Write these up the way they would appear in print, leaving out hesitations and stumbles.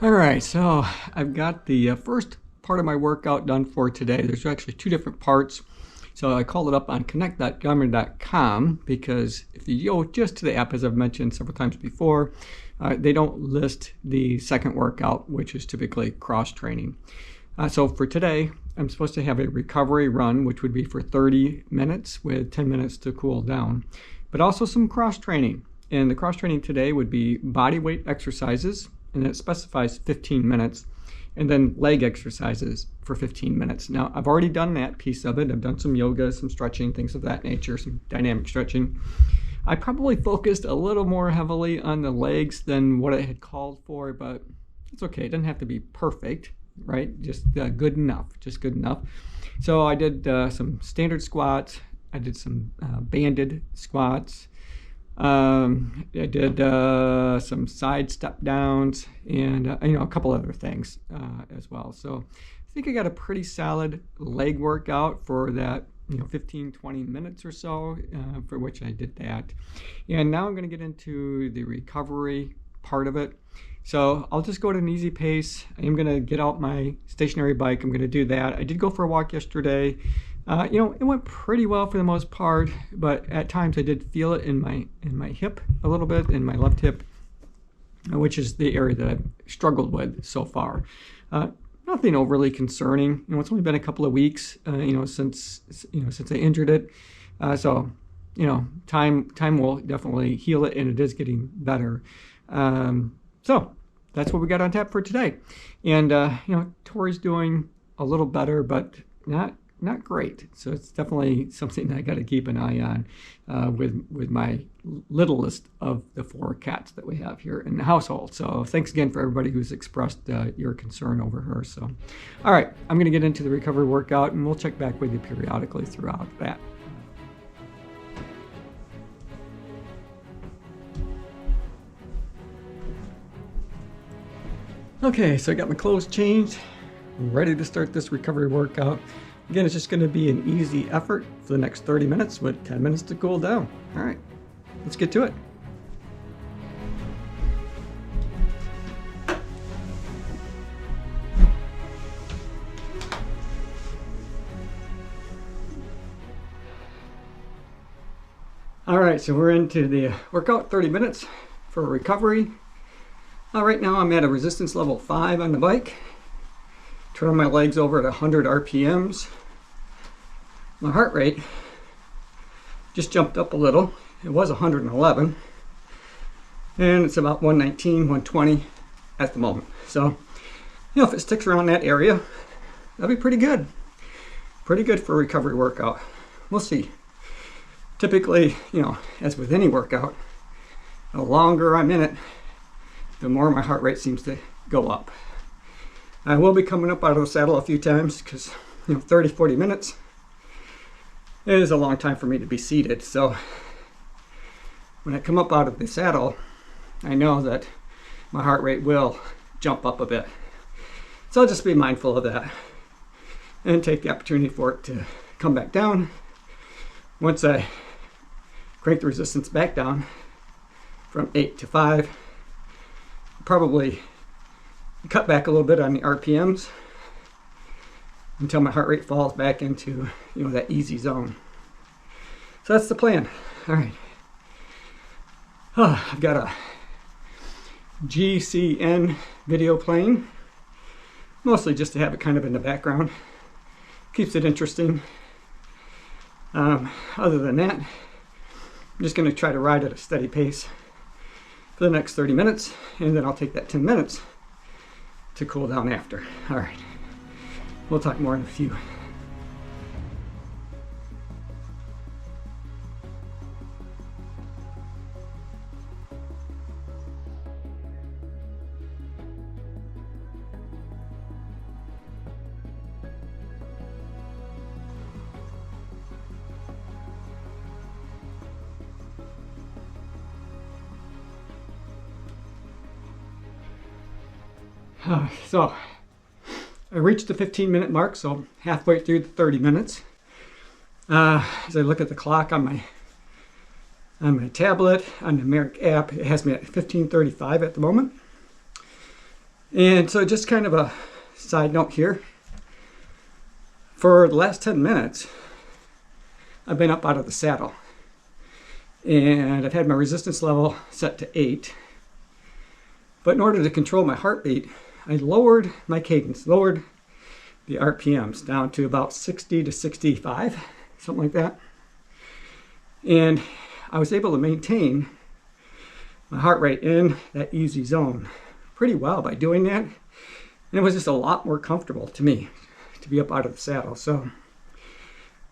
All right, so I've got the first part of my workout done for today. There's actually two different parts. So I called it up on connect.garmin.com because if you go just to the app, as I've mentioned several times before, they don't list the second workout, which is typically cross training. So for today, I'm supposed to have a recovery run, which would be for 30 minutes with 10 minutes to cool down, but also some cross training. And the cross training today would be body weight exercises, and it specifies 15 minutes, and then leg exercises for 15 minutes. Now, I've already done that piece of it. I've done some yoga, some stretching, things of that nature, some dynamic stretching. I probably focused a little more heavily on the legs than what I had called for, but it's okay. It doesn't have to be perfect, right? Just good enough, just good enough. So I did some standard squats. I did some banded squats. I did some side step downs and a couple other things as well. So I think I got a pretty solid leg workout for that 15-20 minutes or so, for which I did that. And now I'm going to get into the recovery part of it. So I'll just go at an easy pace. I am going to get out my stationary bike. I'm going to do that. I did go for a walk yesterday. It went pretty well for the most part, but at times I did feel it in my hip a little bit, in my left hip, which is the area that I've struggled with so far. Nothing overly concerning. It's only been a couple of weeks, since I injured it. So time will definitely heal it, and it is getting better. So that's what we got on tap for today. And Tori's doing a little better, but not great. So it's definitely something I got to keep an eye on with my littlest of the 4 cats that we have here in the household. So thanks again for everybody who's expressed your concern over her. So, all right, I'm going to get into the recovery workout, and we'll check back with you periodically throughout that. Okay, so I got my clothes changed. I'm ready to start this recovery workout. Again, it's just going to be an easy effort for the next 30 minutes with 10 minutes to cool down. All right, let's get to it. All right, so we're into the workout, 30 minutes for recovery. Right now I'm at a resistance level 5 on the bike. Turn my legs over at 100 RPMs. My heart rate just jumped up a little. It was 111, and it's about 119, 120 at the moment. So, if it sticks around that area, that'll be pretty good. Pretty good for a recovery workout. We'll see. Typically, as with any workout, the longer I'm in it, the more my heart rate seems to go up. I will be coming up out of the saddle a few times because 30, 40 minutes is a long time for me to be seated. So when I come up out of the saddle, I know that my heart rate will jump up a bit. So I'll just be mindful of that and take the opportunity for it to come back down. Once I crank the resistance back down from 8 to 5, probably cut back a little bit on the RPMs until my heart rate falls back into that easy zone. So that's the plan. All right. I've got a GCN video playing, mostly just to have it kind of in the background. Keeps it interesting. Other than that, I'm just going to try to ride at a steady pace for the next 30 minutes, and then I'll take that 10 minutes to cool down after. All right, we'll talk more in a few. So I reached the 15-minute mark, so halfway through the 30 minutes. As I look at the clock on my tablet, on the Merrick app, it has me at 15:35 at the moment. And so just kind of a side note here. For the last 10 minutes, I've been up out of the saddle. And I've had my resistance level set to 8. But in order to control my heartbeat, I lowered my cadence, lowered the RPMs down to about 60 to 65, something like that. And I was able to maintain my heart rate in that easy zone pretty well by doing that. And it was just a lot more comfortable to me to be up out of the saddle. So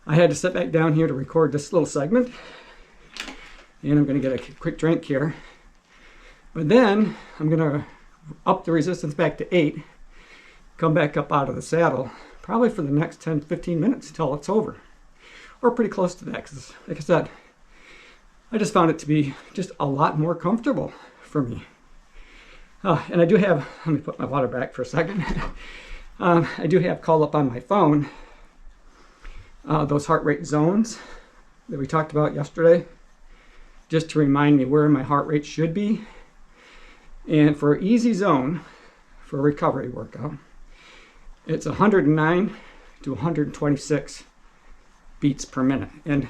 I had to sit back down here to record this little segment. And I'm going to get a quick drink here. But then I'm going to up the resistance back to 8, come back up out of the saddle, probably for the next 10, 15 minutes until it's over. Or pretty close to that, because like I said, I just found it to be just a lot more comfortable for me. And I do have, let me put my water back for a second. I do have called up on my phone those heart rate zones that we talked about yesterday, just to remind me where my heart rate should be. And for an easy zone, for a recovery workout, it's 109 to 126 beats per minute. And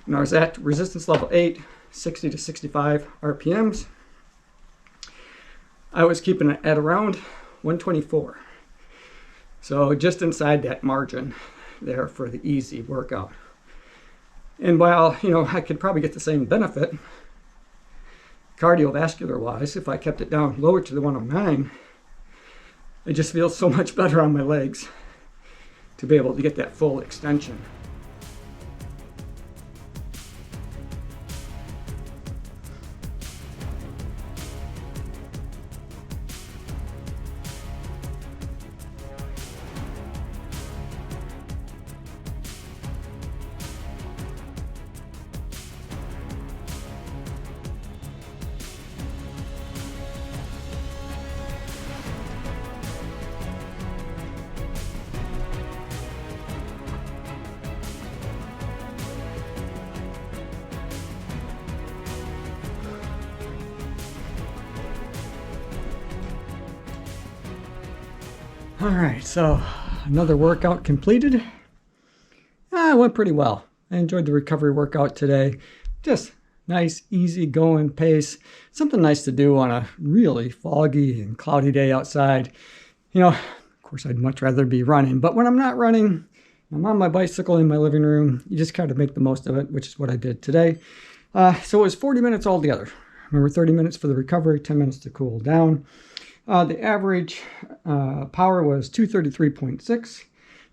when I was at resistance level 8, 60 to 65 RPMs, I was keeping it at around 124. So just inside that margin there for the easy workout. And while, I could probably get the same benefit cardiovascular wise if I kept it down lower to the 109, it just feels so much better on my legs to be able to get that full extension. All right, so another workout completed. It went pretty well. I enjoyed the recovery workout today. Just nice, easy going pace. Something nice to do on a really foggy and cloudy day outside. Of course, I'd much rather be running, but when I'm not running, I'm on my bicycle in my living room. You just kind of make the most of it, which is what I did today. So it was 40 minutes altogether. Remember, 30 minutes for the recovery, 10 minutes to cool down. The average power was 233.6.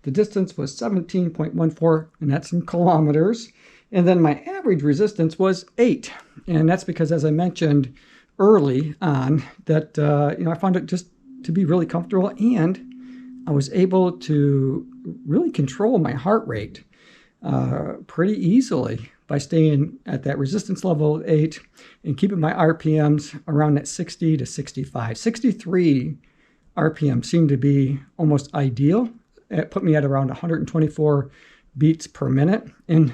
The distance was 17.14, and that's in kilometers. And then my average resistance was 8. And that's because, as I mentioned early on, that I found it just to be really comfortable, and I was able to really control my heart rate pretty easily by staying at that resistance level of 8 and keeping my RPMs around that 60 to 65. 63 RPM seemed to be almost ideal. It put me at around 124 beats per minute. And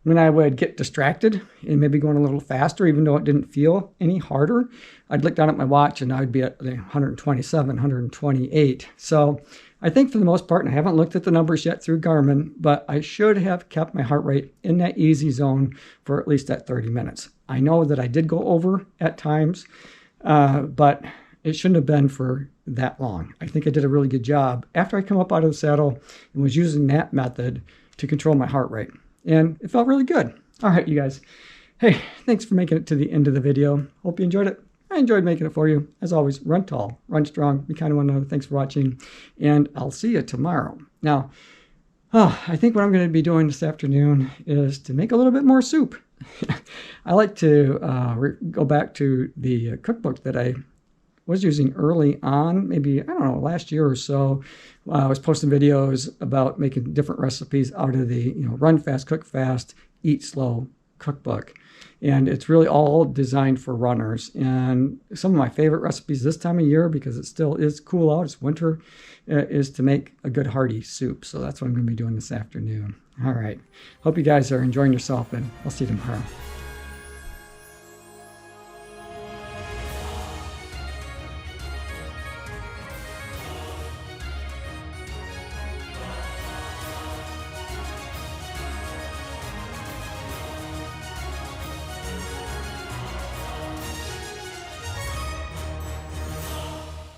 when I would get distracted and maybe going a little faster, even though it didn't feel any harder, I'd look down at my watch and I would be at 127, 128. So I think for the most part, and I haven't looked at the numbers yet through Garmin, but I should have kept my heart rate in that easy zone for at least that 30 minutes. I know that I did go over at times, but it shouldn't have been for that long. I think I did a really good job after I come up out of the saddle and was using that method to control my heart rate. And it felt really good. All right, you guys. Hey, thanks for making it to the end of the video. Hope you enjoyed it. I enjoyed making it for you. As always, run tall, run strong, be kind to one another. Thanks for watching, and I'll see you tomorrow. Now, I think what I'm going to be doing this afternoon is to make a little bit more soup. I like to go back to the cookbook that I was using early on, maybe, I don't know, last year or so. I was posting videos about making different recipes out of the Run Fast, Cook Fast, Eat Slow cookbook. And it's really all designed for runners. And some of my favorite recipes this time of year, because it still is cool out, it's winter, is to make a good hearty soup. So that's what I'm going to be doing this afternoon. All right. Hope you guys are enjoying yourself, and I'll see you tomorrow.